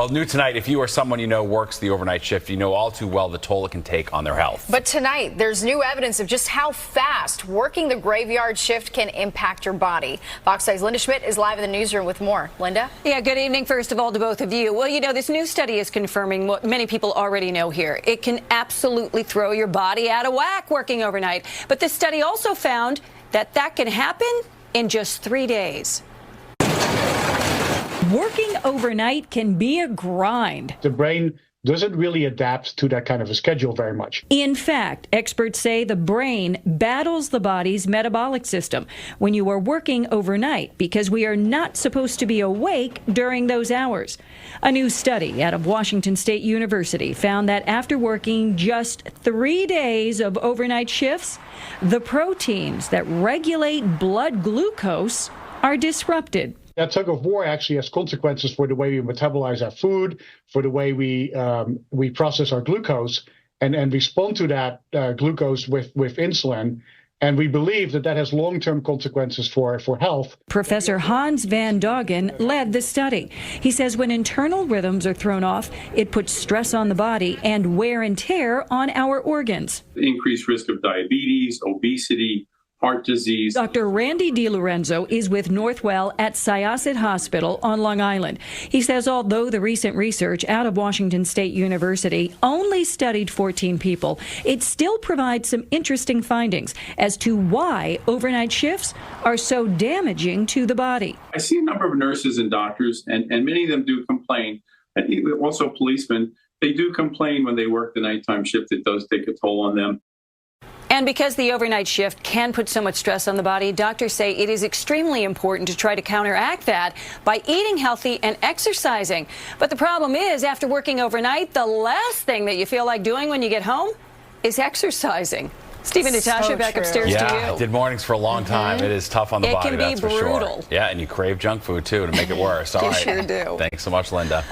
Well, new tonight, if you or someone you know works the overnight shift, you know all too well the toll it can take on their health. But tonight, there's new evidence of just how fast working the graveyard shift can impact your body. Fox 5's Linda Schmidt is live in the newsroom with more. Linda? Yeah, good evening, first of all, to both of you. Well, you know, this new study is confirming what many people already know here. It can absolutely throw your body out of whack working overnight. But this study also found that can happen in just 3 days. Working overnight can be a grind. The brain doesn't really adapt to that kind of a schedule very much. In fact, experts say the brain battles the body's metabolic system when you are working overnight because we are not supposed to be awake during those hours. A new study out of Washington State University found that after working just 3 days of overnight shifts, the proteins that regulate blood glucose are disrupted. That tug of war actually has consequences for the way we metabolize our food, for the way we process our glucose and respond to that glucose with insulin. And we believe that has long-term consequences for health. Professor Hans van Doggen led the study. He says when internal rhythms are thrown off, it puts stress on the body and wear and tear on our organs. Increased risk of diabetes, obesity, heart disease. Dr. Randy DiLorenzo is with Northwell at Syosset Hospital on Long Island. He says although the recent research out of Washington State University only studied 14 people, it still provides some interesting findings as to why overnight shifts are so damaging to the body. I see a number of nurses and doctors, and many of them do complain, and also policemen. They do complain when they work the nighttime shift. It does take a toll on them. And because the overnight shift can put so much stress on the body, doctors say it is extremely important to try to counteract that by eating healthy and exercising. But the problem is, after working overnight, the last thing that you feel like doing when you get home is exercising. Steve and Natasha, back upstairs to you. Yeah, did mornings for a long time. It is tough on the body, that's for sure. It can be brutal. Yeah, and you crave junk food, too, to make it worse. All You right. sure do. Thanks so much, Linda.